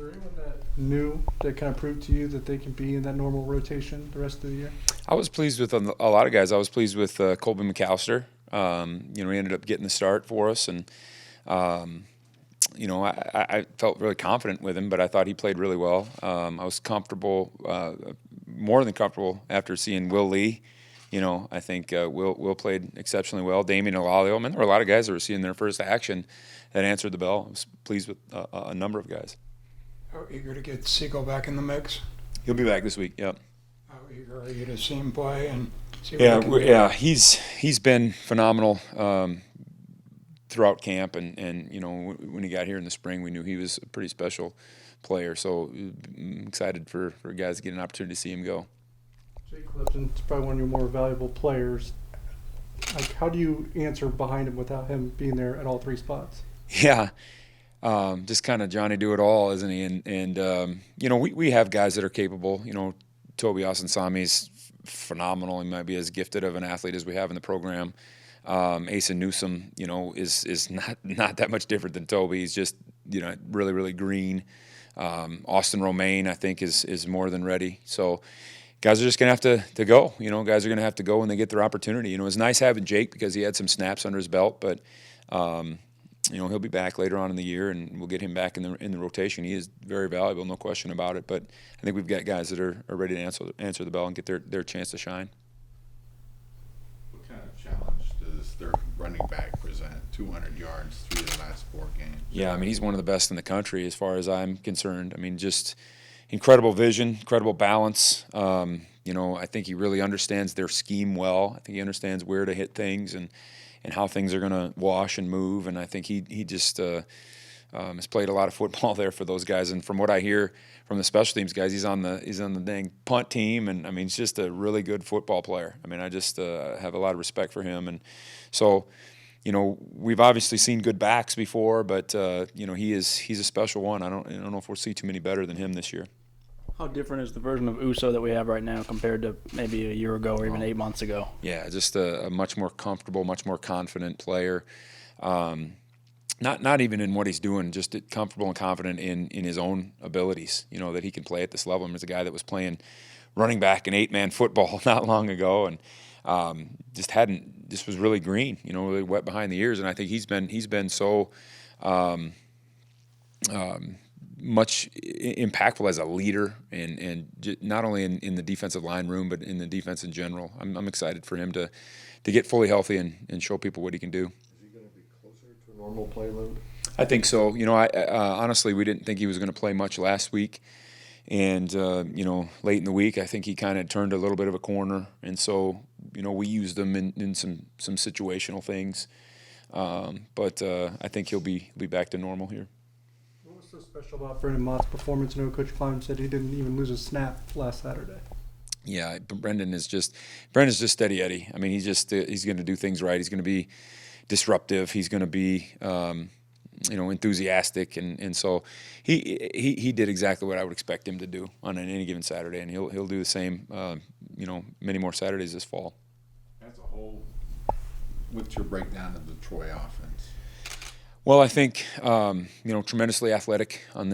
there anyone that knew that kind of proved to you that they can be in that normal rotation the rest of the year? I was pleased with a lot of guys. I was pleased with Colby McAllister. He ended up getting the start for us, and I felt really confident with him, but I thought he played really well. I was comfortable, more than comfortable after seeing Will Lee. I think Will played exceptionally well. Damian Elalio. I mean, there were a lot of guys that were seeing their first action that answered the bell. I was pleased with a number of guys. How eager to get Siegel back in the mix? He'll be back this week, yep. How eager are you to see him play and see what he can do? Yeah, he's been phenomenal throughout camp, and when he got here in the spring, we knew he was a pretty special player. So I'm excited for guys to get an opportunity to see him go. Jake Clifton's probably one of your more valuable players. Like, how do you answer behind him without him being there at all three spots? Yeah, just kind of Johnny do it all, isn't he? And we have guys that are capable. Toby Asansami's phenomenal. He might be as gifted of an athlete as we have in the program. Asa Newsom, is not that much different than Toby. He's just really, really green. Austin Romaine, I think, is more than ready. So guys are just going to have to go. Guys are going to have to go when they get their opportunity. It was nice having Jake because he had some snaps under his belt, but he'll be back later on in the year, and we'll get him back in the rotation. He is very valuable, no question about it. But I think we've got guys that are ready to answer the bell and get their chance to shine. What kind of challenge does their running back present? 200 yards through the last 4 games. Yeah, he's one of the best in the country as far as I'm concerned. Just incredible vision, incredible balance. I think he really understands their scheme well. I think he understands where to hit things and how things are going to wash and move. And I think he just has played a lot of football there for those guys. And from what I hear from the special teams guys, he's on the dang punt team. And he's just a really good football player. I just have a lot of respect for him. And so, we've obviously seen good backs before, but he's a special one. I don't know if we'll see too many better than him this year. How different is the version of Uso that we have right now compared to maybe a year ago or even 8 months ago? Yeah, just a much more comfortable, much more confident player. Not even in what he's doing, just comfortable and confident in his own abilities, that he can play at this level. He's a guy that was playing running back in 8-man football not long ago, and just was really green, really wet behind the ears. And I think he's been so much impactful as a leader, and not only in the defensive line room, but in the defense in general. I'm excited for him to get fully healthy and show people what he can do. Is he going to be closer to a normal play load? I think so. Honestly, we didn't think he was going to play much last week. And, late in the week, I think he kind of turned a little bit of a corner. And so, we used him in some situational things. But I think he'll be back to normal here. What was so special about Brendan Mott's performance? Coach Klanderman said he didn't even lose a snap last Saturday. Yeah, Brendan's just steady Eddie. He's going to do things right. He's going to be disruptive. He's going to be enthusiastic, and so he did exactly what I would expect him to do on any given Saturday, and he'll do the same many more Saturdays this fall. As a whole, what's your breakdown of the Troy offense? Well, I think tremendously athletic in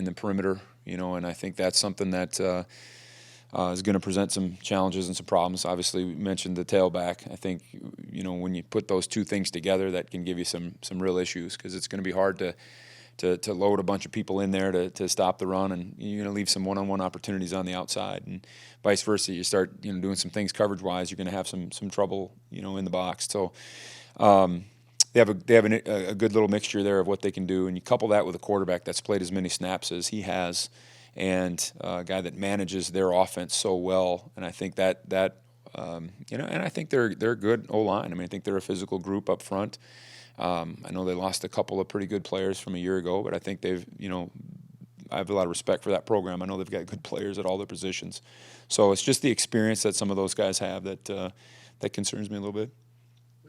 the perimeter, and I think that's something that is going to present some challenges and some problems. Obviously, we mentioned the tailback. I think when you put those two things together, that can give you some real issues, because it's going to be hard to load a bunch of people in there to stop the run, and you're going to leave some one-on-one opportunities on the outside, and vice versa. You start doing some things coverage-wise, you're going to have some trouble in the box. So they have a good little mixture there of what they can do, and you couple that with a quarterback that's played as many snaps as he has, and a guy that manages their offense so well. And I think that and I think they're a good O-line. I think they're a physical group up front. I know they lost a couple of pretty good players from a year ago, but I think they've, I have a lot of respect for that program. I know they've got good players at all their positions. So it's just the experience that some of those guys have that concerns me a little bit.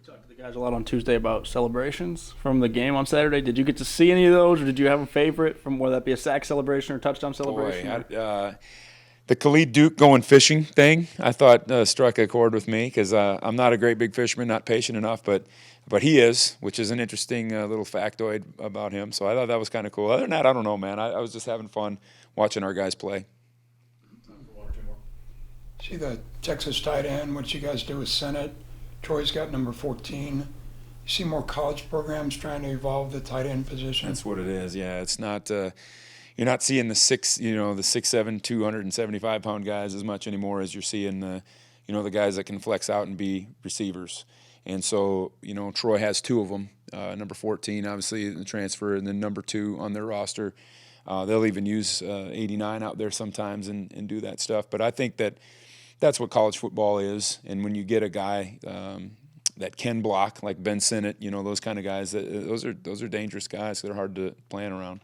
Talked to the guys a lot on Tuesday about celebrations from the game on Saturday. Did you get to see any of those, or did you have a favorite from whether that be a sack celebration or touchdown celebration? Boy, the Khalid Duke going fishing thing, I thought struck a chord with me, because I'm not a great big fisherman, not patient enough, but But he is, which is an interesting little factoid about him. So I thought that was kind of cool. Other than that, I don't know, man. I was just having fun watching our guys play. See the Texas tight end, what you guys do with Senate. Troy's got number 14. You see more college programs trying to evolve the tight end position. That's what it is. Yeah, it's not. You're not seeing the 6'7", 275-pound guys as much anymore as you're seeing the guys that can flex out and be receivers. And so, Troy has two of them. Number 14, obviously, in the transfer, and then number 2 on their roster. They'll even use 89 out there sometimes and do that stuff. But I think that's what college football is. And when you get a guy that can block, like Ben Sinnott, those kind of guys, those are dangerous guys. They're hard to plan around.